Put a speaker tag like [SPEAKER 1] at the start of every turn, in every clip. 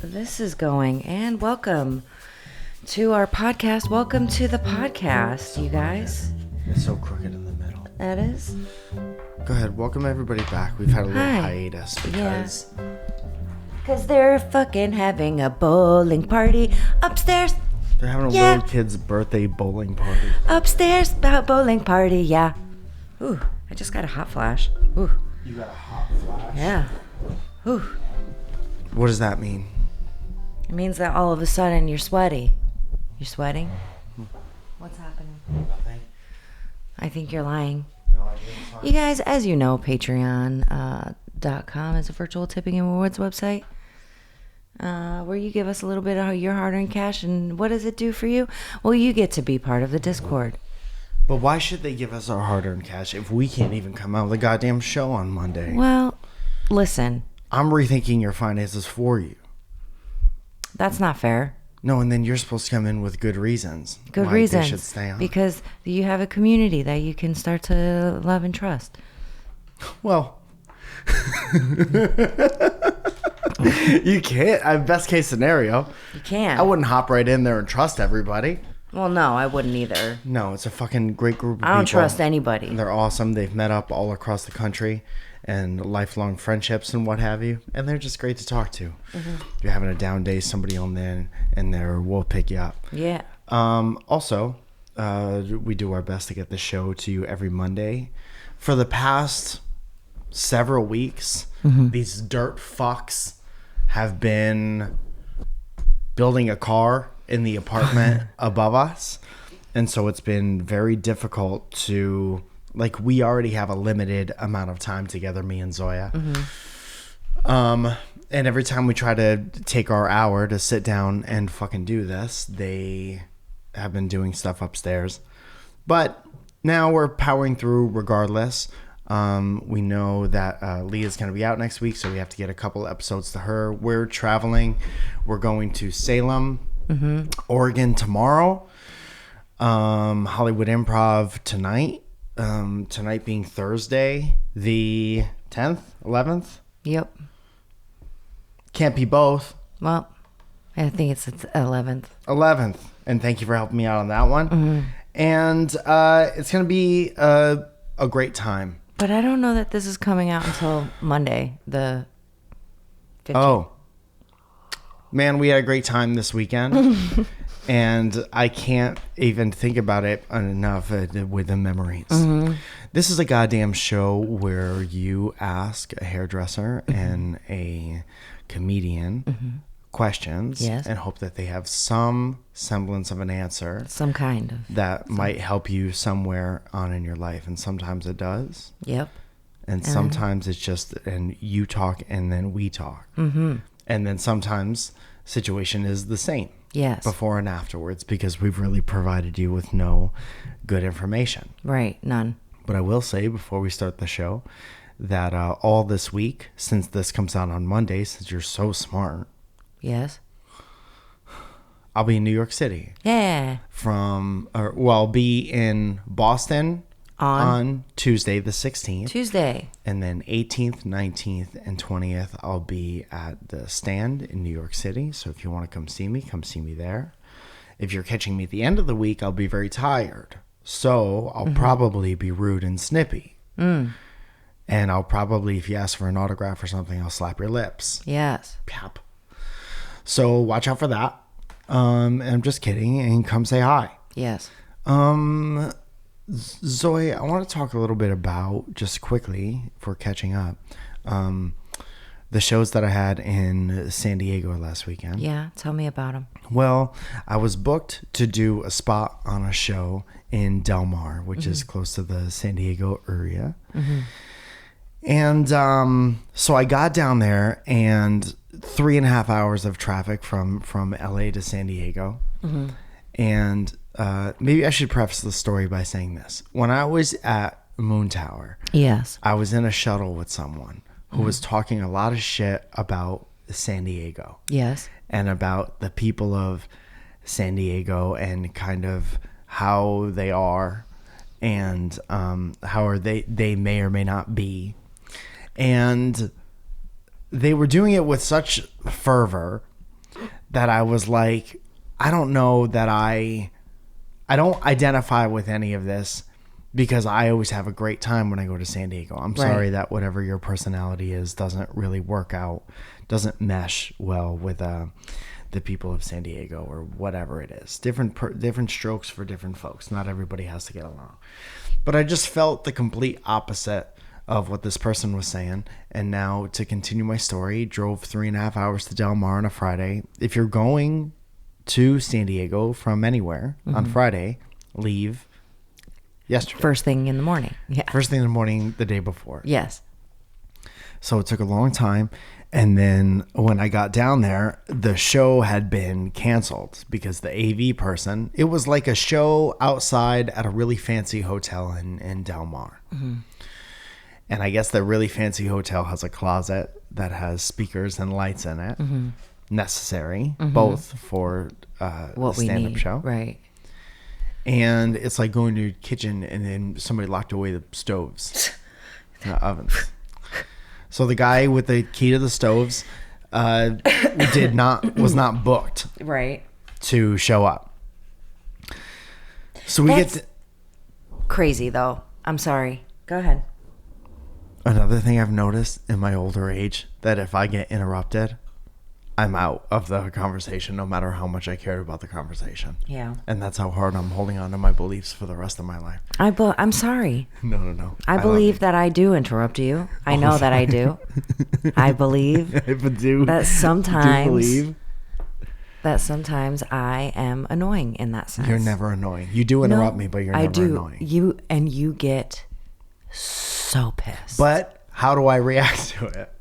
[SPEAKER 1] this is going. And welcome to our podcast. Welcome to the podcast, you guys.
[SPEAKER 2] It's so crooked in the middle.
[SPEAKER 1] That is.
[SPEAKER 2] Go ahead. Welcome everybody back. We've had a little hiatus because...
[SPEAKER 1] Because they're fucking having a bowling party upstairs.
[SPEAKER 2] They're having a little kid's birthday bowling party.
[SPEAKER 1] Upstairs, bowling party, yeah. Ooh, I just got a hot flash. Ooh.
[SPEAKER 2] You got a hot flash?
[SPEAKER 1] Yeah. Ooh.
[SPEAKER 2] What does that mean?
[SPEAKER 1] It means that all of a sudden you're sweaty. You're sweating? What's happening?
[SPEAKER 2] Nothing.
[SPEAKER 1] I think you're lying.
[SPEAKER 2] No, I didn't.
[SPEAKER 1] You guys, as you know, Patreon.com is a virtual tipping and rewards website where you give us a little bit of your hard-earned cash. And what does it do for you? Well, you get to be part of the Discord.
[SPEAKER 2] But why should they give us our hard-earned cash if we can't even come out with a goddamn show on Monday?
[SPEAKER 1] Well, listen.
[SPEAKER 2] I'm rethinking your finances for you.
[SPEAKER 1] That's not fair.
[SPEAKER 2] No, and then you're supposed to come in with good reasons.
[SPEAKER 1] Good
[SPEAKER 2] why
[SPEAKER 1] reasons.
[SPEAKER 2] They should stay on.
[SPEAKER 1] Because you have a community that you can start to love and trust.
[SPEAKER 2] Well... You can't. Best case scenario.
[SPEAKER 1] You can't.
[SPEAKER 2] I wouldn't hop right in there and trust everybody.
[SPEAKER 1] Well, no, I wouldn't either.
[SPEAKER 2] No, it's a fucking great group of people.
[SPEAKER 1] I don't trust anybody.
[SPEAKER 2] They're awesome. They've met up all across the country and lifelong friendships and what have you. And they're just great to talk to. Mm-hmm. If you're having a down day, somebody on there and we'll pick you up.
[SPEAKER 1] Yeah.
[SPEAKER 2] Also, we do our best to get the show to you every Monday. For the past several weeks, these dirt fucks have been building a car in the apartment above us. And so it's been very difficult to, like, we already have a limited amount of time together, me and Zoya. And every time we try to take our hour to sit down and fucking do this, they have been doing stuff upstairs. But now we're powering through regardless. We know that Leah's going to be out next week, so we have to get a couple episodes to her. We're traveling. We're going to Salem, Oregon tomorrow. Hollywood Improv tonight. Tonight being Thursday, the 10th, 11th.
[SPEAKER 1] Yep.
[SPEAKER 2] Can't be both.
[SPEAKER 1] Well, I think it's 11th.
[SPEAKER 2] 11th. And thank you for helping me out on that one. And it's going to be a great time.
[SPEAKER 1] But I don't know that this is coming out until Monday, the 15th.
[SPEAKER 2] Oh. Man, we had a great time this weekend. And I can't even think about it enough with the memories. This is a goddamn show where you ask a hairdresser and a comedian questions and hope that they have some semblance of an answer.
[SPEAKER 1] Some kind of.
[SPEAKER 2] That might help you somewhere on in your life. And sometimes it does.
[SPEAKER 1] Yep.
[SPEAKER 2] And sometimes it's just, and you talk and then we talk. And then sometimes situation is the same.
[SPEAKER 1] Yes.
[SPEAKER 2] Before and afterwards, because we've really provided you with no good information.
[SPEAKER 1] Right. None.
[SPEAKER 2] But I will say before we start the show that all this week, since this comes out on Monday, since you're so smart.
[SPEAKER 1] Yes.
[SPEAKER 2] I'll be in New York City.
[SPEAKER 1] Yeah.
[SPEAKER 2] I'll be in Boston on Tuesday the 16th.
[SPEAKER 1] Tuesday.
[SPEAKER 2] And then 18th, 19th, and 20th, I'll be at the Stand in New York City. So if you want to come see me there. If you're catching me at the end of the week, I'll be very tired. So I'll probably be rude and snippy. And I'll probably, if you ask for an autograph or something, I'll slap your lips.
[SPEAKER 1] Yes.
[SPEAKER 2] Pap. So watch out for that. And I'm just kidding. And come say hi.
[SPEAKER 1] Yes.
[SPEAKER 2] Zoe, I want to talk a little bit about, just quickly, if we're catching up, the shows that I had in San Diego last weekend.
[SPEAKER 1] Yeah, tell me about them.
[SPEAKER 2] Well, I was booked to do a spot on a show in Del Mar, which is close to the San Diego area. And so I got down there, and 3.5 hours of traffic from LA to San Diego. And maybe I should preface the story by saying this. When I was at Moon Tower,
[SPEAKER 1] yes,
[SPEAKER 2] I was in a shuttle with someone who was talking a lot of shit about San Diego.
[SPEAKER 1] Yes.
[SPEAKER 2] And about the people of San Diego and kind of how they are and how are they may or may not be. And they were doing it with such fervor that I was like, I don't know that I don't identify with any of this because I always have a great time when I go to San Diego. I'm sorry that whatever your personality is doesn't really work out, doesn't mesh well with the people of San Diego or whatever it is. Different strokes for different folks. Not everybody has to get along. But I just felt the complete opposite of what this person was saying. And now to continue my story, drove 3.5 hours to Del Mar on a Friday. If you're going to San Diego from anywhere on Friday, leave yesterday.
[SPEAKER 1] First thing in the morning. Yeah.
[SPEAKER 2] First thing in the morning the day before.
[SPEAKER 1] Yes.
[SPEAKER 2] So it took a long time. And then when I got down there, the show had been canceled because the AV person, it was like a show outside at a really fancy hotel in Del Mar. And I guess the really fancy hotel has a closet that has speakers and lights in it. Necessary, both for
[SPEAKER 1] What
[SPEAKER 2] the
[SPEAKER 1] we
[SPEAKER 2] stand-up
[SPEAKER 1] need.
[SPEAKER 2] show.
[SPEAKER 1] Right.
[SPEAKER 2] And it's like going to a kitchen and then somebody locked away the stoves, the ovens. So the guy with the key to the stoves was not booked
[SPEAKER 1] Right.
[SPEAKER 2] to show up. So we
[SPEAKER 1] That's
[SPEAKER 2] get to,
[SPEAKER 1] crazy, though. I'm sorry. Go ahead.
[SPEAKER 2] another thing I've noticed in my older age, that if I get interrupted, I'm out of the conversation no matter how much I cared about the conversation.
[SPEAKER 1] Yeah.
[SPEAKER 2] And that's how hard I'm holding on to my beliefs for the rest of my life.
[SPEAKER 1] I'm sorry.
[SPEAKER 2] No.
[SPEAKER 1] I
[SPEAKER 2] love
[SPEAKER 1] believe
[SPEAKER 2] you.
[SPEAKER 1] that I do interrupt you. I know that I do. I believe that sometimes I am annoying in that sense.
[SPEAKER 2] You're never annoying. You do interrupt me, but you're never
[SPEAKER 1] I do.
[SPEAKER 2] annoying.
[SPEAKER 1] You get so pissed.
[SPEAKER 2] But how do I react to it?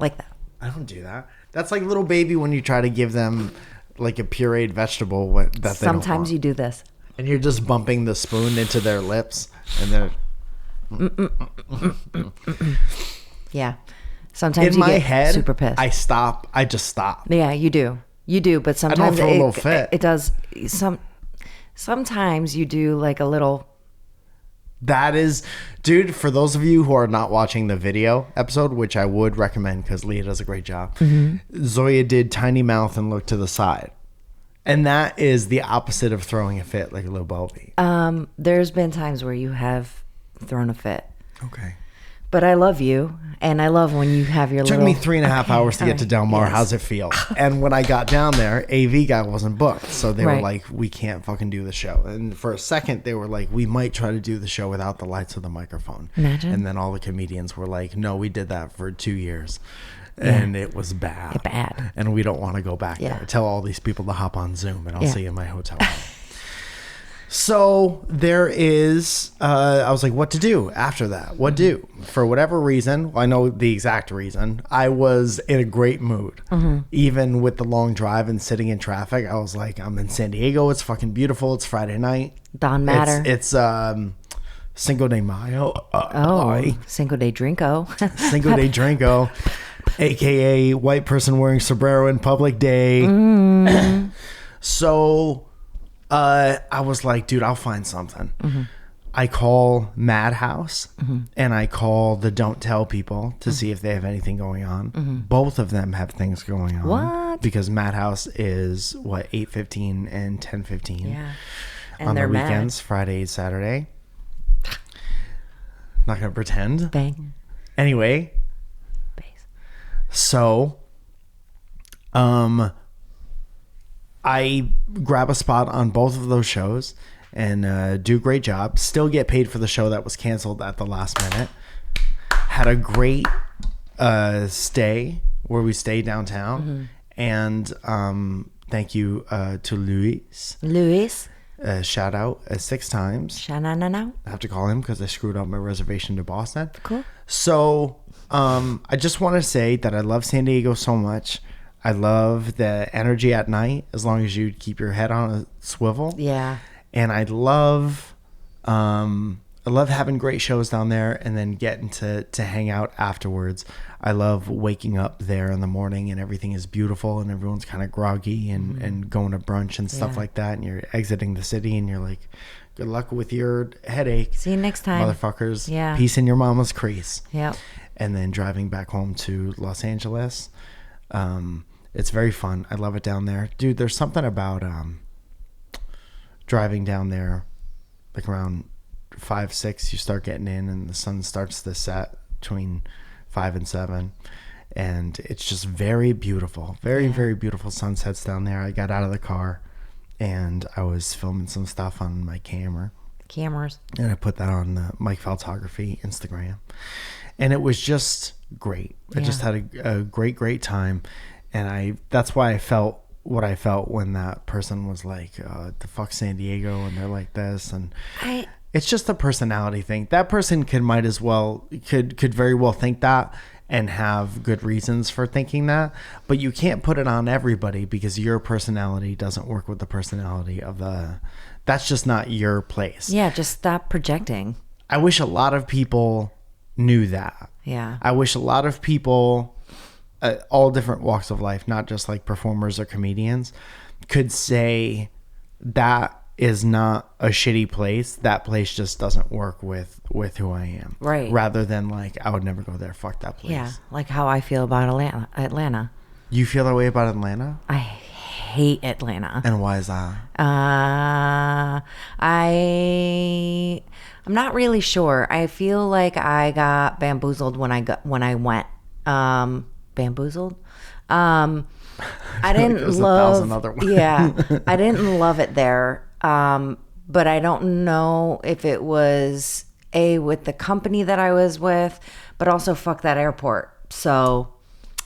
[SPEAKER 1] Like that.
[SPEAKER 2] I don't do that. That's like little baby when you try to give them like a pureed vegetable that they don't want.
[SPEAKER 1] Sometimes you do this.
[SPEAKER 2] And you're just bumping the spoon into their lips and they're
[SPEAKER 1] Yeah. Sometimes
[SPEAKER 2] in
[SPEAKER 1] you
[SPEAKER 2] my
[SPEAKER 1] get
[SPEAKER 2] head
[SPEAKER 1] super pissed.
[SPEAKER 2] I just stop.
[SPEAKER 1] Yeah, you do. You do, but sometimes
[SPEAKER 2] throw a little fit.
[SPEAKER 1] it does sometimes you do like a little.
[SPEAKER 2] That is, dude, for those of you who are not watching the video episode, which I would recommend because Leah does a great job, Zoya did tiny mouth and look to the side. And that is the opposite of throwing a fit like a little baby.
[SPEAKER 1] There's been times where you have thrown a fit.
[SPEAKER 2] Okay.
[SPEAKER 1] But I love you, and I love when you have your
[SPEAKER 2] It took
[SPEAKER 1] little...
[SPEAKER 2] me 3.5 hours to get to Del Mar.
[SPEAKER 1] Yes.
[SPEAKER 2] How's it feel? And when I got down there, AV guy wasn't booked. So they were
[SPEAKER 1] Right.
[SPEAKER 2] like, we can't fucking do the show. And for a second, they were like, we might try to do the show without the lights of the microphone.
[SPEAKER 1] Imagine.
[SPEAKER 2] And then all the comedians were like, no, we did that for 2 years. And it was bad.
[SPEAKER 1] Bad.
[SPEAKER 2] And we don't want to go back
[SPEAKER 1] Yeah.
[SPEAKER 2] there. Tell all these people to hop on Zoom and I'll
[SPEAKER 1] Yeah.
[SPEAKER 2] see you in my hotel room. So there is, I was like, what to do after that? What do? For whatever reason, I know the exact reason, I was in a great mood. Even with the long drive and sitting in traffic, I was like, I'm in San Diego. It's fucking beautiful. It's Friday night.
[SPEAKER 1] Don Matter.
[SPEAKER 2] It's Cinco de Mayo.
[SPEAKER 1] Cinco de Drinko.
[SPEAKER 2] Cinco de Drinko, a.k.a. white person wearing sombrero in public day. So... I was like, dude, I'll find something. I call Madhouse and I call the Don't Tell people to see if they have anything going on. Both of them have things going on.
[SPEAKER 1] What?
[SPEAKER 2] Because Madhouse is 8:15 and 10:15
[SPEAKER 1] Yeah. And
[SPEAKER 2] on the
[SPEAKER 1] they're mad.
[SPEAKER 2] weekends, Friday, Saturday. Not gonna pretend.
[SPEAKER 1] Bang.
[SPEAKER 2] Anyway,
[SPEAKER 1] Bass.
[SPEAKER 2] so I grab a spot on both of those shows and do a great job. Still get paid for the show that was canceled at the last minute. Had a great stay where we stayed downtown. And thank you to Luis.
[SPEAKER 1] Luis.
[SPEAKER 2] Shout out 6 times.
[SPEAKER 1] Sha-na-na-na.
[SPEAKER 2] I have to call him because I screwed up my reservation to Boston.
[SPEAKER 1] Cool.
[SPEAKER 2] So I just want to say that I love San Diego so much. I love the energy at night as long as you keep your head on a swivel.
[SPEAKER 1] Yeah.
[SPEAKER 2] And I love having great shows down there and then getting to hang out afterwards. I love waking up there in the morning and everything is beautiful and everyone's kind of groggy and going to brunch and stuff like that. And you're exiting the city and you're like, good luck with your headache.
[SPEAKER 1] See you next time.
[SPEAKER 2] Motherfuckers.
[SPEAKER 1] Yeah.
[SPEAKER 2] Peace in your mama's crease.
[SPEAKER 1] Yep.
[SPEAKER 2] And then driving back home to Los Angeles. It's very fun. I love it down there. Dude, there's something about driving down there like around 5, 6, you start getting in and the sun starts to set between 5 and 7. And it's just very beautiful. Very, very beautiful sunsets down there. I got out of the car and I was filming some stuff on my cameras. And I put that on the Mike Photography Instagram. And it was just great. I just had a great time. And that's why I felt what I felt when that person was like, the fuck San Diego, and they're like this. And it's just a personality thing. That person could very well think that and have good reasons for thinking that, but you can't put it on everybody because your personality doesn't work with the personality of that's just not your place.
[SPEAKER 1] Yeah, just stop projecting.
[SPEAKER 2] I wish a lot of people knew that.
[SPEAKER 1] Yeah.
[SPEAKER 2] I wish a lot of people, all different walks of life, not just like performers or comedians, could say that is not a shitty place. That place just doesn't work with who I am.
[SPEAKER 1] Right.
[SPEAKER 2] Rather than like, I would never go there. Fuck that place.
[SPEAKER 1] Yeah. Like how I feel about Atlanta.
[SPEAKER 2] You feel that way about Atlanta?
[SPEAKER 1] I hate Atlanta.
[SPEAKER 2] And why is that?
[SPEAKER 1] I'm not really sure. I feel like I got bamboozled when I went. Bamboozled? I didn't love I didn't love it there. But I don't know if it was with the company that I was with, but also fuck that airport. So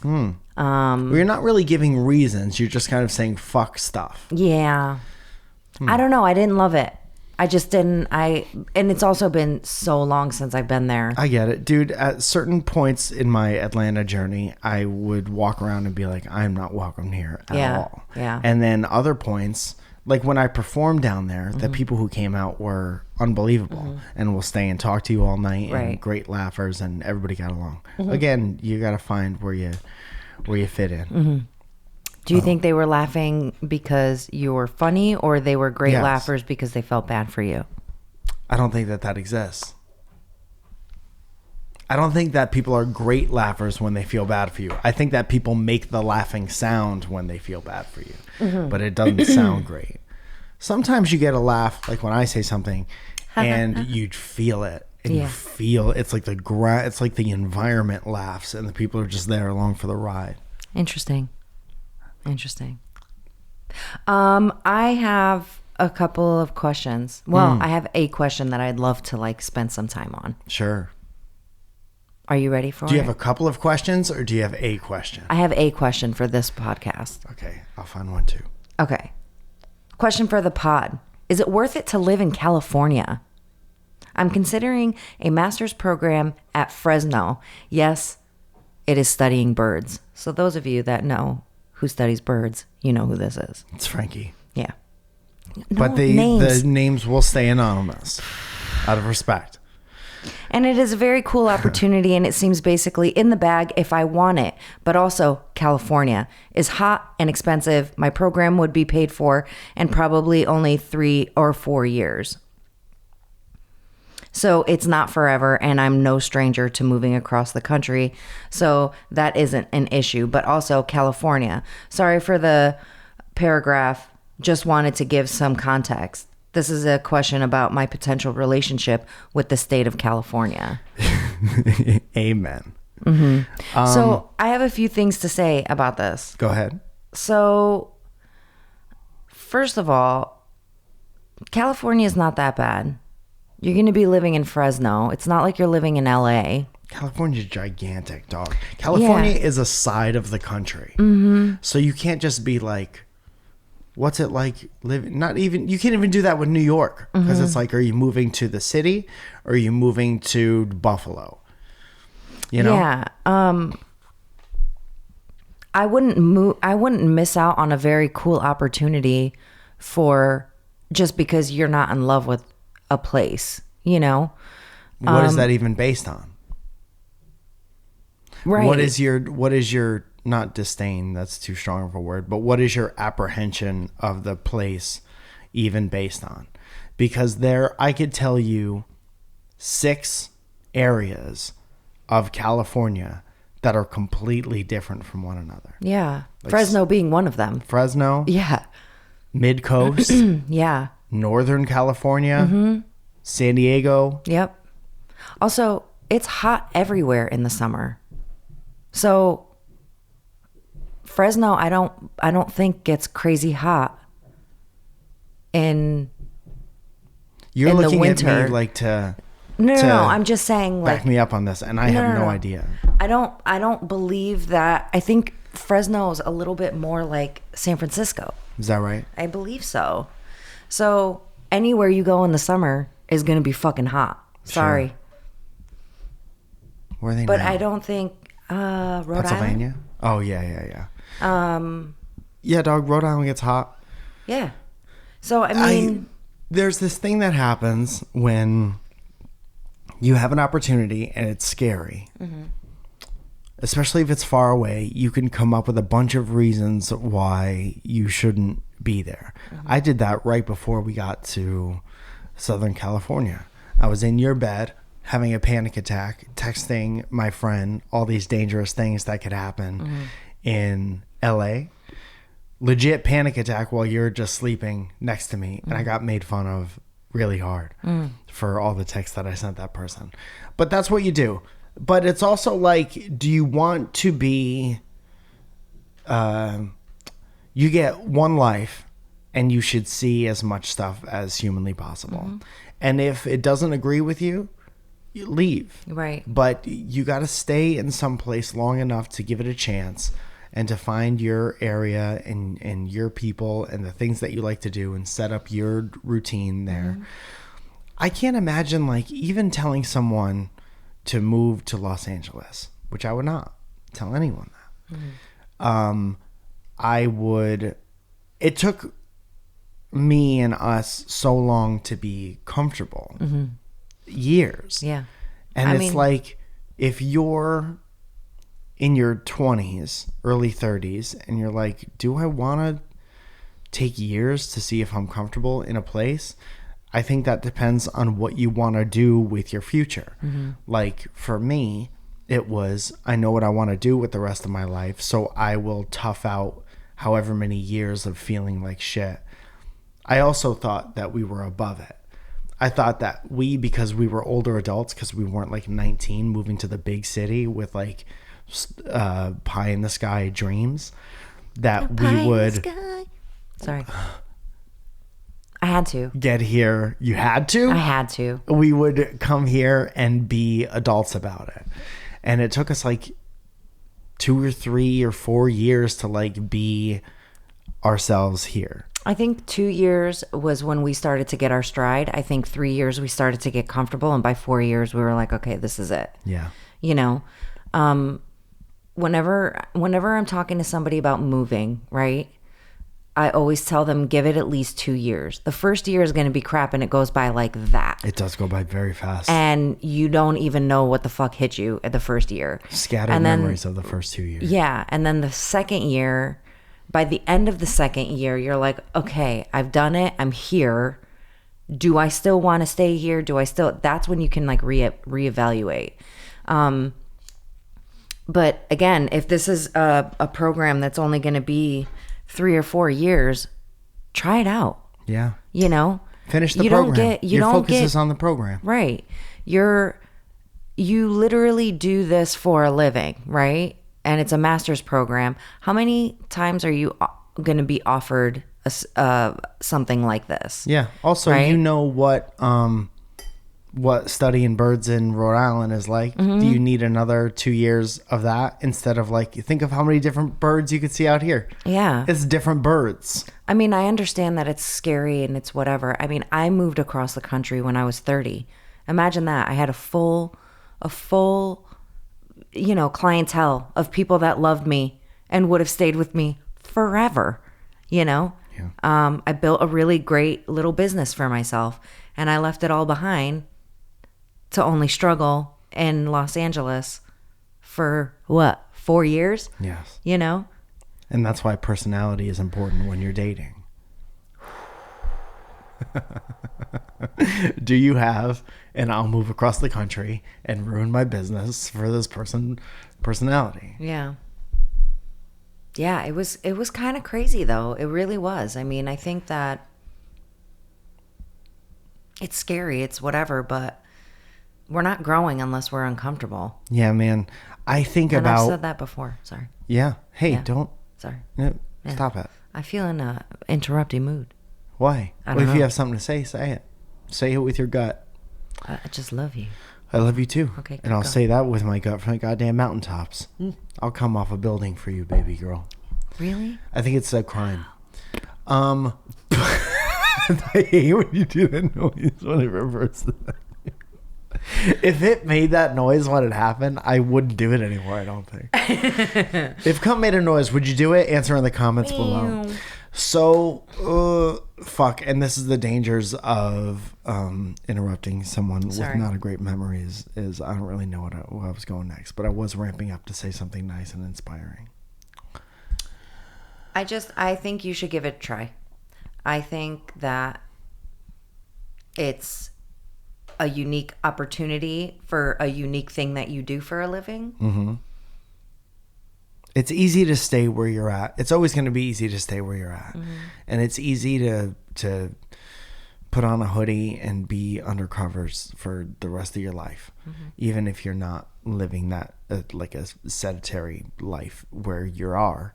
[SPEAKER 2] well, you're not really giving reasons. You're just kind of saying fuck stuff.
[SPEAKER 1] Yeah. I don't know. I didn't love it. I just didn't. And it's also been so long since I've been there.
[SPEAKER 2] I get it. Dude, at certain points in my Atlanta journey, I would walk around and be like, I'm not welcome here at all.
[SPEAKER 1] Yeah.
[SPEAKER 2] And then other points, like when I performed down there, the people who came out were unbelievable and will stay and talk to you all night and great laughers and everybody got along. Again, you got to find where you fit in.
[SPEAKER 1] Do you think they were laughing because you were funny, or they were great laughers because they felt bad for you?
[SPEAKER 2] I don't think that exists. I don't think that people are great laughers when they feel bad for you. I think that people make the laughing sound when they feel bad for you, but it doesn't sound great. Sometimes you get a laugh, like when I say something, and you feel it, and you feel it's like it's like the environment laughs, and the people are just there along for the ride.
[SPEAKER 1] Interesting. I have a couple of questions. Well, I have a question that I'd love to like spend some time on.
[SPEAKER 2] Sure.
[SPEAKER 1] Are you ready for it?
[SPEAKER 2] Do you have a couple of questions or do you have a question?
[SPEAKER 1] I have a question for this podcast.
[SPEAKER 2] Okay, I'll find one too.
[SPEAKER 1] Okay. Question for the pod. Is it worth it to live in California? I'm considering a master's program at Fresno. Yes, it is studying birds. So those of you that know who studies birds, you know who this is.
[SPEAKER 2] It's Frankie.
[SPEAKER 1] Yeah.
[SPEAKER 2] But the names will stay anonymous out of respect.
[SPEAKER 1] And it is a very cool opportunity, and it seems basically in the bag if I want it. But also, California is hot and expensive. My program would be paid for and probably only 3 or 4 years. So it's not forever, and I'm no stranger to moving across the country. So that isn't an issue. But also California. Sorry for the paragraph. Just wanted to give some context. This is a question about my potential relationship with the state of California.
[SPEAKER 2] Amen.
[SPEAKER 1] So I have a few things to say about this.
[SPEAKER 2] Go ahead.
[SPEAKER 1] So first of all, California is not that bad. You're going to be living in Fresno. It's not like you're living in LA.
[SPEAKER 2] California's gigantic, dog. California is a side of the country. So you can't just be like, what's it like living? You can't even do that with New York. Because it's like, are you moving to the city or are you moving to Buffalo? You know?
[SPEAKER 1] Yeah. I wouldn't miss out on a very cool opportunity just because you're not in love with a place, you know?
[SPEAKER 2] What is that even based on?
[SPEAKER 1] Right.
[SPEAKER 2] What is your not disdain, that's too strong of a word, but what is your apprehension of the place even based on? Because I could tell you 6 areas of California that are completely different from one another.
[SPEAKER 1] Yeah. Like Fresno being one of them.
[SPEAKER 2] Fresno.
[SPEAKER 1] Yeah.
[SPEAKER 2] Mid-coast.
[SPEAKER 1] Yeah.
[SPEAKER 2] Northern California. San Diego.
[SPEAKER 1] Yep. Also, it's hot everywhere in the summer. So Fresno, I don't think gets crazy hot in
[SPEAKER 2] You're
[SPEAKER 1] in
[SPEAKER 2] looking
[SPEAKER 1] the winter.
[SPEAKER 2] at me like to
[SPEAKER 1] No, I'm just saying, like,
[SPEAKER 2] back me up on this, and I have no idea.
[SPEAKER 1] I don't believe that. I think Fresno is a little bit more like San Francisco.
[SPEAKER 2] Is that right?
[SPEAKER 1] I believe so. So anywhere you go in the summer is going to be fucking hot. Sorry.
[SPEAKER 2] Sure. Where are they
[SPEAKER 1] but
[SPEAKER 2] now?
[SPEAKER 1] I don't think Rhode
[SPEAKER 2] Pennsylvania?
[SPEAKER 1] Island?
[SPEAKER 2] Oh, yeah. Yeah, dog, Rhode Island gets hot.
[SPEAKER 1] Yeah. So, I mean...
[SPEAKER 2] There's this thing that happens when you have an opportunity and it's scary. Mm-hmm. Especially if it's far away, you can come up with a bunch of reasons why you shouldn't be there. Mm-hmm. I did that right before we got to Southern California. I was in your bed having a panic attack, texting my friend all these dangerous things that could happen in LA. Legit panic attack while you're just sleeping next to me. And I got made fun of really hard for all the texts that I sent that person. But that's what you do. But it's also like, do you want to be, you get one life and you should see as much stuff as humanly possible. Mm-hmm. And if it doesn't agree with you, you leave.
[SPEAKER 1] Right.
[SPEAKER 2] But you got to stay in some place long enough to give it a chance and to find your area and your people and the things that you like to do and set up your routine there. Mm-hmm. I can't imagine, like, even telling someone to move to Los Angeles, which I would not tell anyone that. Mm-hmm. It took me and us so long to be comfortable. Mm-hmm. Years.
[SPEAKER 1] Yeah.
[SPEAKER 2] And it's like, if you're in your 20s, early 30s, and you're like, do I want to take years to see if I'm comfortable in a place? I think that depends on what you want to do with your future. Mm-hmm. Like, for me, it was, I know what I want to do with the rest of my life, so I will tough out however many years of feeling like shit. I also thought that we were above it. I thought that because we were older adults, because we weren't like 19 moving to the big city with like pie in the sky dreams, that we would...
[SPEAKER 1] Sorry. I had to.
[SPEAKER 2] Get here. You had to?
[SPEAKER 1] I had to.
[SPEAKER 2] We would come here and be adults about it. And it took us like 2 or 3 or 4 years to like be ourselves here.
[SPEAKER 1] I think 2 years was when we started to get our stride. I think 3 years we started to get comfortable. And by 4 years we were like, okay, this is it.
[SPEAKER 2] Yeah.
[SPEAKER 1] You know, whenever I'm talking to somebody about moving, right? I always tell them, give it at least 2 years. The first year is going to be crap and it goes by like that.
[SPEAKER 2] It does go by very fast.
[SPEAKER 1] And you don't even know what the fuck hit you at the first year.
[SPEAKER 2] Scattered memories of the first 2 years.
[SPEAKER 1] Yeah. And then the second year, by the end of the second year, you're like, okay, I've done it. I'm here. Do I still want to stay here? That's when you can like reevaluate. But again, if this is a program that's only going to be 3 or 4 years, try it out.
[SPEAKER 2] Yeah.
[SPEAKER 1] You know?
[SPEAKER 2] Finish the program. Your focus is on the program.
[SPEAKER 1] Right. You literally do this for a living, right? And it's a master's program. How many times are you going to be offered something like this?
[SPEAKER 2] Yeah. Also, right? You know what studying birds in Rhode Island is like. Mm-hmm. Do you need another 2 years of that instead of like, think of how many different birds you could see out here?
[SPEAKER 1] Yeah.
[SPEAKER 2] It's different birds. I
[SPEAKER 1] mean, I understand that it's scary and it's whatever. I mean, I moved across the country when I was 30. Imagine that. I had a full, you know, clientele of people that loved me and would have stayed with me forever, you know? Yeah. I built a really great little business for myself and I left it all behind to only struggle in Los Angeles for 4 years?
[SPEAKER 2] Yes.
[SPEAKER 1] You know?
[SPEAKER 2] And that's why personality is important when you're dating. Do you have, and I'll move across the country and ruin my business for this person personality.
[SPEAKER 1] Yeah. Yeah, it was kind of crazy though. It really was. I mean, I think that it's scary, it's whatever, but we're not growing unless we're uncomfortable.
[SPEAKER 2] Yeah, man. I think
[SPEAKER 1] and
[SPEAKER 2] about...
[SPEAKER 1] I've said that before. Sorry.
[SPEAKER 2] Yeah. Hey,
[SPEAKER 1] Yeah.
[SPEAKER 2] don't...
[SPEAKER 1] Sorry.
[SPEAKER 2] No,
[SPEAKER 1] Yeah.
[SPEAKER 2] Stop it.
[SPEAKER 1] I feel in a interrupting mood.
[SPEAKER 2] Why?
[SPEAKER 1] I
[SPEAKER 2] Well,
[SPEAKER 1] don't
[SPEAKER 2] if
[SPEAKER 1] know.
[SPEAKER 2] you have something to say it. Say it with your gut.
[SPEAKER 1] I just love you.
[SPEAKER 2] I love you too.
[SPEAKER 1] Okay,
[SPEAKER 2] and I'll
[SPEAKER 1] go.
[SPEAKER 2] say that with my gut from the goddamn mountaintops. I'll come off a building for you, baby girl.
[SPEAKER 1] Really?
[SPEAKER 2] I think it's a crime. I hate when you do that noise when it reverses. If it made that noise when it happened, I wouldn't do it anymore, I don't think. If Cunt made a noise, would you do it? Answer in the comments below. So, fuck. And this is the dangers of interrupting someone with not a great memory is I don't really know what I was going next. But I was ramping up to say something nice and inspiring.
[SPEAKER 1] I think you should give it a try. I think that it's a unique opportunity for a unique thing that you do for a living.
[SPEAKER 2] Mm-hmm. It's easy to stay where you're at. It's always going to be easy to stay where you're at. Mm-hmm. And it's easy to put on a hoodie and be undercovers for the rest of your life. Mm-hmm. Even if you're not living that like a sedentary life where you are.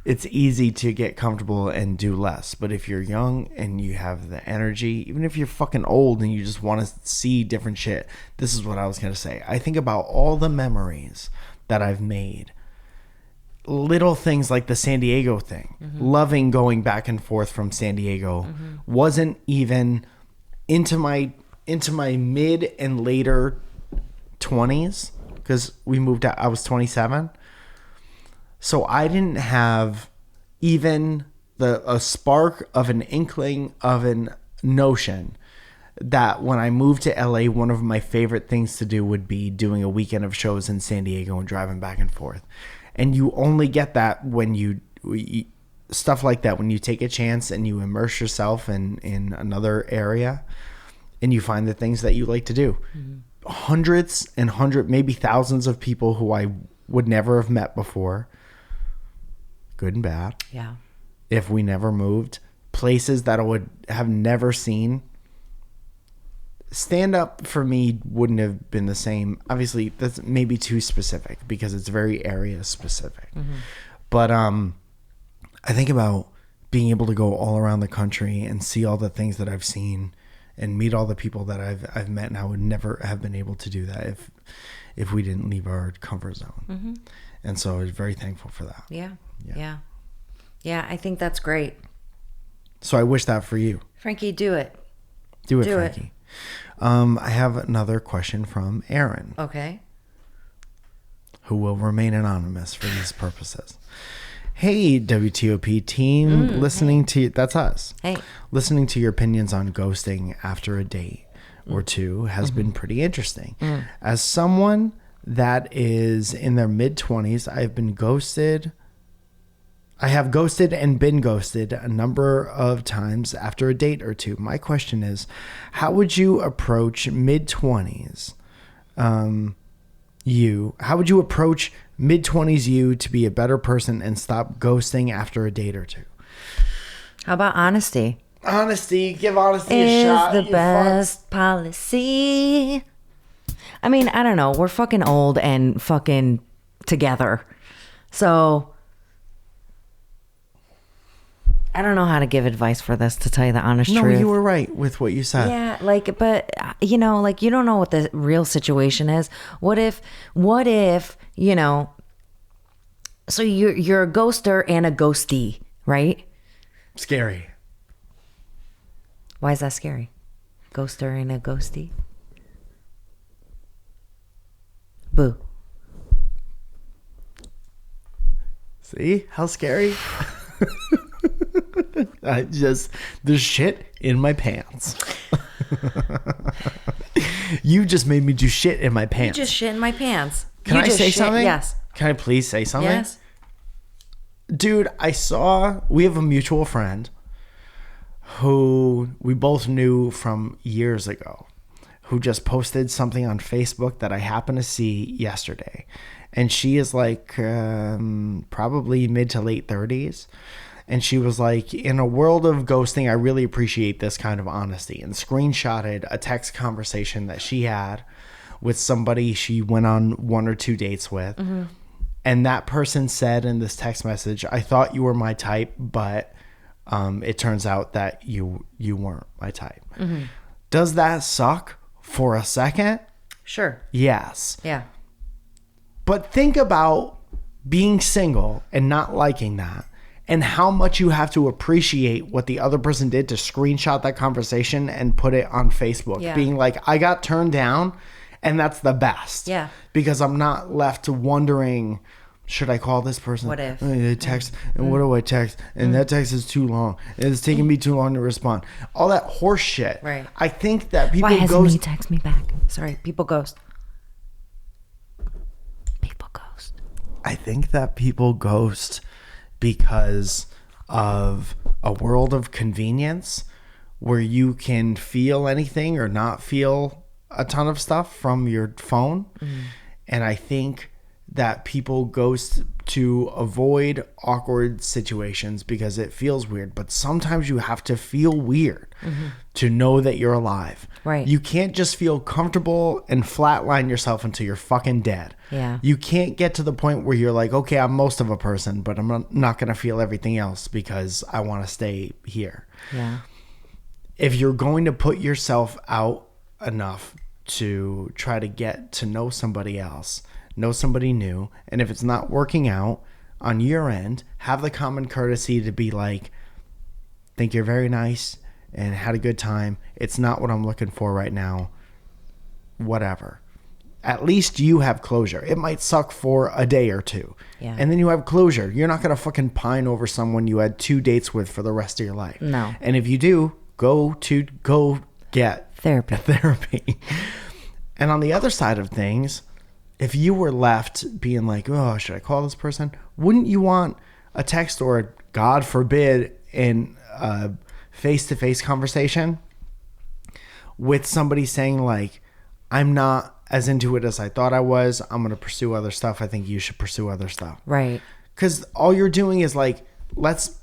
[SPEAKER 2] It's easy to get comfortable and do less. But if you're young and you have the energy, even if you're fucking old and you just want to see different shit, this is what I was going to say. I think about all the memories that I've made. Little things like the San Diego thing. Mm-hmm. Loving going back and forth from San Diego. Mm-hmm. Wasn't even into my mid and later 20s because we moved out. I was 27. So I didn't have even a spark of an inkling of a notion that when I moved to LA, one of my favorite things to do would be doing a weekend of shows in San Diego and driving back and forth. And you only get that when you stuff like that, when you take a chance and you immerse yourself in another area and you find the things that you like to do. Mm-hmm. Hundreds, maybe thousands of people who I would never have met before. Good and bad.
[SPEAKER 1] Yeah. If
[SPEAKER 2] we never moved. Places that I would have never seen. Stand up for me wouldn't have been the same. Obviously, that's maybe too specific because it's very area specific. Mm-hmm. But I think about being able to go all around the country and see all the things that I've seen and meet all the people that I've met, and I would never have been able to do that if we didn't leave our comfort zone. Mm-hmm. And so I was very thankful for that.
[SPEAKER 1] Yeah, I think that's great.
[SPEAKER 2] So I wish that for you.
[SPEAKER 1] Frankie, do it.
[SPEAKER 2] Do it, Frankie. I have another question from Aaron.
[SPEAKER 1] Okay.
[SPEAKER 2] Who will remain anonymous for these purposes. Hey, WTOP team, listening to... That's us.
[SPEAKER 1] Hey.
[SPEAKER 2] Listening to your opinions on ghosting after a date or two has been pretty interesting. As someone that is in their mid-20s, I have ghosted and been ghosted a number of times after a date or two. My question is, how would you approach mid-20s how would you approach mid-20s you to be a better person and stop ghosting after a date or two?
[SPEAKER 1] How about honesty?
[SPEAKER 2] Honesty. Give honesty a shot.
[SPEAKER 1] Is the best policy. I mean, I don't know. We're fucking old and fucking together. So I don't know how to give advice for this, to tell you the honest truth.
[SPEAKER 2] No, you were right with what you said.
[SPEAKER 1] Yeah, but you know, you don't know what the real situation is. What if, so you're a ghoster and a ghostee, right?
[SPEAKER 2] Scary.
[SPEAKER 1] Why is that scary? Ghoster and a ghostee? Boo.
[SPEAKER 2] See how scary? There's shit in my pants. You just made me do shit in my pants.
[SPEAKER 1] You just shit in my pants.
[SPEAKER 2] Can I say something?
[SPEAKER 1] Yes.
[SPEAKER 2] Can I please say something?
[SPEAKER 1] Yes.
[SPEAKER 2] Dude, we have a mutual friend who we both knew from years ago, who just posted something on Facebook that I happened to see yesterday. And she is like probably mid to late 30s. And she was like, in a world of ghosting, I really appreciate this kind of honesty. And screenshotted a text conversation that she had with somebody she went on 1 or 2 dates with. Mm-hmm. And that person said in this text message, I thought you were my type, but it turns out that you weren't my type. Mm-hmm. Does that suck for a second?
[SPEAKER 1] Sure.
[SPEAKER 2] Yes.
[SPEAKER 1] Yeah.
[SPEAKER 2] But think about being single and not liking that, and how much you have to appreciate what the other person did to screenshot that conversation and put it on Facebook. Yeah. Being like, I got turned down, and that's the best.
[SPEAKER 1] Yeah.
[SPEAKER 2] Because I'm not left wondering, should I call this person?
[SPEAKER 1] What if?
[SPEAKER 2] Text, and what do I text? And that text is too long. It's taking me too long to respond. All that horse shit.
[SPEAKER 1] Right.
[SPEAKER 2] I think that people
[SPEAKER 1] ghost. Why hasn't he text me back? Sorry, people ghost. People ghost.
[SPEAKER 2] I think that people ghost because of a world of convenience where you can feel anything or not feel a ton of stuff from your phone. Mm. And I think that people ghost to avoid awkward situations because it feels weird. But sometimes you have to feel weird to know that you're alive.
[SPEAKER 1] Right.
[SPEAKER 2] You can't just feel comfortable and flatline yourself until you're fucking dead.
[SPEAKER 1] Yeah.
[SPEAKER 2] You can't get to the point where you're like, okay, I'm most of a person, but I'm not going to feel everything else because I want to stay here.
[SPEAKER 1] Yeah.
[SPEAKER 2] If you're going to put yourself out enough to try to get to know somebody else, know somebody new, and if it's not working out on your end, have the common courtesy to be like, think you're very nice and had a good time. It's not what I'm looking for right now. Whatever. At least you have closure. It might suck for a day or two.
[SPEAKER 1] Yeah.
[SPEAKER 2] And then you have closure. You're not going to fucking pine over someone you had 2 dates with for the rest of your life.
[SPEAKER 1] No.
[SPEAKER 2] And if you do, go get therapy. And on the other side of things, if you were left being like, oh, should I call this person? Wouldn't you want a text or, God forbid, in a face-to-face conversation with somebody saying like, I'm not as into it as I thought I was. I'm going to pursue other stuff. I think you should pursue other stuff.
[SPEAKER 1] Right.
[SPEAKER 2] Because all you're doing is like, let's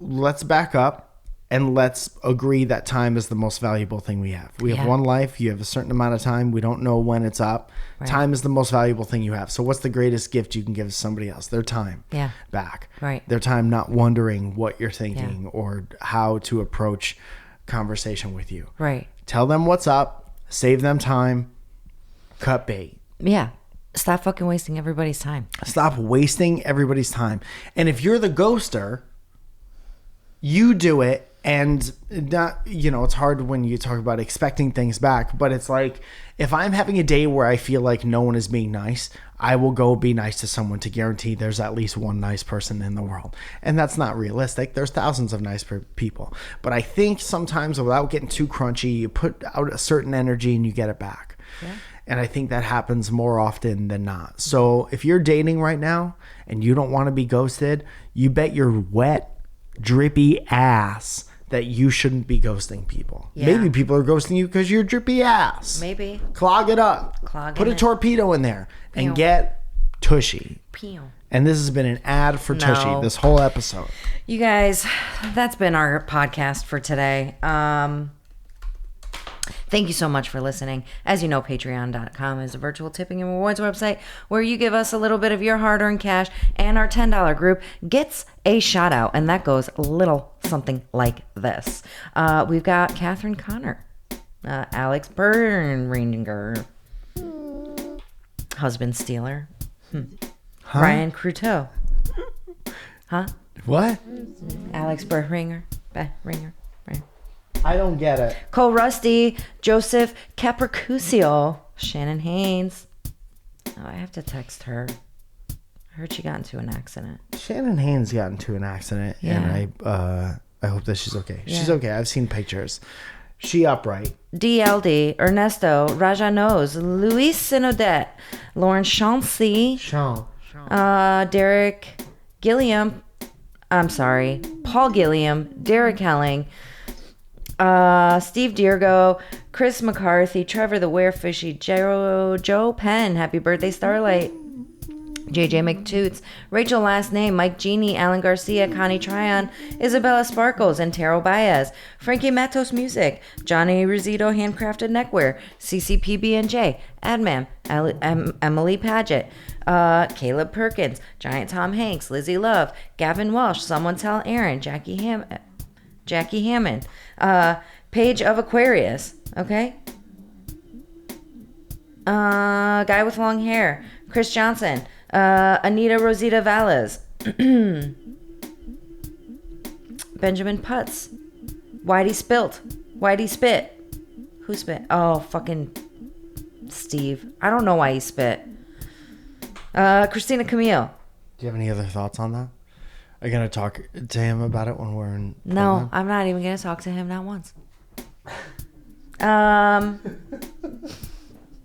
[SPEAKER 2] back up. And let's agree that time is the most valuable thing we have. We have one life. You have a certain amount of time. We don't know when it's up. Right. Time is the most valuable thing you have. So what's the greatest gift you can give somebody else? Their time back.
[SPEAKER 1] Right.
[SPEAKER 2] Their time not wondering what you're thinking or how to approach conversation with you.
[SPEAKER 1] Right.
[SPEAKER 2] Tell them what's up. Save them time. Cut bait.
[SPEAKER 1] Yeah. Stop fucking wasting everybody's time.
[SPEAKER 2] Stop wasting everybody's time. And if you're the ghoster, you do it. And not, it's hard when you talk about expecting things back, but it's like, if I'm having a day where I feel like no one is being nice, I will go be nice to someone to guarantee there's at least one nice person in the world. And that's not realistic. There's thousands of nice people. But I think sometimes without getting too crunchy, you put out a certain energy and you get it back. Yeah. And I think that happens more often than not. So if you're dating right now and you don't want to be ghosted, you bet your wet, drippy ass that you shouldn't be ghosting people. Yeah. Maybe people are ghosting you because you're drippy ass.
[SPEAKER 1] Maybe.
[SPEAKER 2] Clog it up. Put a torpedo in there and get tushy. And this has been an ad for Tushy this whole episode.
[SPEAKER 1] You guys, that's been our podcast for today. Thank you so much for listening. As you know, patreon.com is a virtual tipping and rewards website where you give us a little bit of your hard-earned cash, and our $10 group gets a shout out, and that goes a little something like this. We've got Catherine Connor, Alex Bernringer, Husband Stealer, Ryan Cruteau. Huh?
[SPEAKER 2] What?
[SPEAKER 1] Alex Bernringer.
[SPEAKER 2] I don't get it.
[SPEAKER 1] Cole Rusty, Joseph Capricusio, Shannon Haynes. Oh, I have to text her. I heard she got into an accident.
[SPEAKER 2] Shannon Haynes got into an accident, and I hope that she's okay. Yeah. She's okay. I've seen pictures. She upright.
[SPEAKER 1] DLD, Ernesto, Raja Knows, Luis Sinodette, Lauren Chauncey, Derek Gilliam, Paul Gilliam, Derek Helling, Steve Diergo, Chris McCarthy, Trevor the Warefishy, Joe Penn, happy birthday, Starlight. JJ McToots, Rachel Last Name, Mike Genie, Alan Garcia, Connie Tryon, Isabella Sparkles, and Taro Baez, Frankie Matos Music, Johnny Rizito Handcrafted Neckwear, CCPB&J, Admam, Emily Paget, Caleb Perkins, Giant Tom Hanks, Lizzie Love, Gavin Walsh, Someone Tell Aaron, Jackie Hammond, Paige of Aquarius, okay? Guy with long hair, Chris Johnson, Anita Rosita Valles, Benjamin Putz, Whitey Spit. Who spit? Oh, fucking Steve. I don't know why he spit. Christina Camille.
[SPEAKER 2] Do you have any other thoughts on that? Are you going to talk to him about it when we're in Portland?
[SPEAKER 1] No, I'm not even going to talk to him, not once.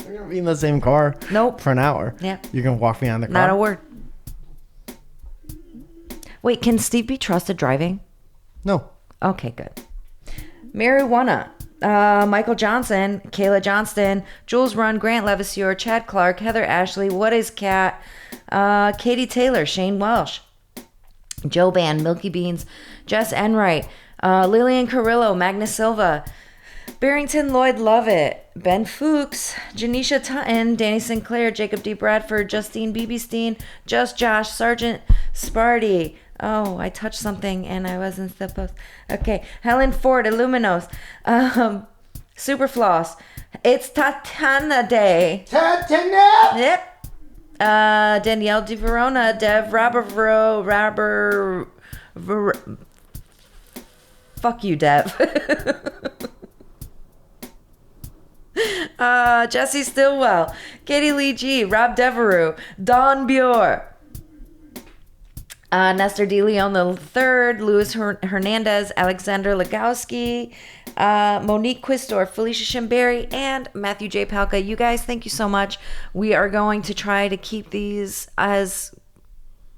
[SPEAKER 2] We're going to be in the same car.
[SPEAKER 1] Nope.
[SPEAKER 2] For an hour.
[SPEAKER 1] Yeah.
[SPEAKER 2] You're going to walk behind the car?
[SPEAKER 1] Not a word. Wait, can Steve be trusted driving?
[SPEAKER 2] No.
[SPEAKER 1] Okay, good. Marijuana. Michael Johnson, Kayla Johnston, Jules Run, Grant Levasseur, Chad Clark, Heather Ashley, What is Cat, Katie Taylor, Shane Welsh, Joe Ban, Milky Beans, Jess Enright, Lillian Carrillo, Magnus Silva, Barrington Lloyd Lovett, Ben Fuchs, Janisha Tutton, Danny Sinclair, Jacob D. Bradford, Justine Beebestein, Just Josh, Sergeant Sparty. Oh, I touched something and I wasn't supposed. Okay, Helen Ford, Illuminos, Superfloss. It's Tatana Day.
[SPEAKER 2] Tatana.
[SPEAKER 1] Yep. Danielle De Verona, Dev Robber. Fuck you, Dev. Jesse Stillwell, Katie Lee G, Rob Devereux, Don Bure, Nestor De Leon III, Luis Hernandez, Alexander Legowski, Monique Quistor, Felicia Shimberry, and Matthew J. Palka. You guys, thank you so much. We are going to try to keep these as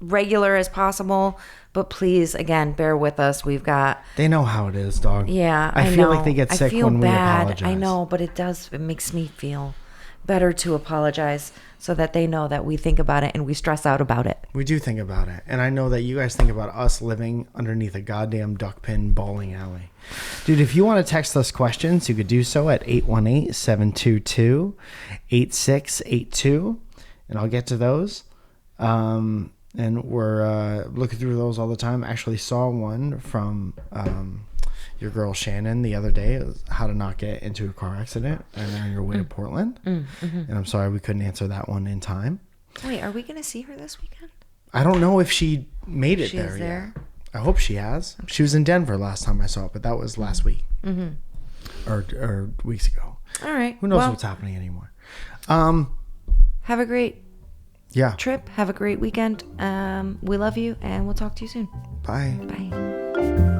[SPEAKER 1] regular as possible, but please, again, bear with us. We've got...
[SPEAKER 2] They know how it is, dog.
[SPEAKER 1] Yeah,
[SPEAKER 2] I feel like they get sick when we apologize.
[SPEAKER 1] I know, but it makes me feel better to apologize so that they know that we think about it and we stress out about it.
[SPEAKER 2] We do think about it. And I know that you guys think about us living underneath a goddamn duck pin bowling alley. Dude, if you want to text us questions, you could do so at 818-722-8682. And I'll get to those. And we're looking through those all the time. Actually saw one from your girl Shannon the other day. It was how to not get into a car accident and on your way to Portland. And I'm sorry we couldn't answer that one in time.
[SPEAKER 1] Wait, are we going to see her this weekend?
[SPEAKER 2] I don't know if she made it there yet. I hope she has. Okay. She was in Denver last time I saw it, but that was last week. Or weeks ago.
[SPEAKER 1] All right.
[SPEAKER 2] Who knows what's happening anymore.
[SPEAKER 1] Have a great trip. Have a great weekend. We love you, and we'll talk to you soon.
[SPEAKER 2] Bye.
[SPEAKER 1] Bye.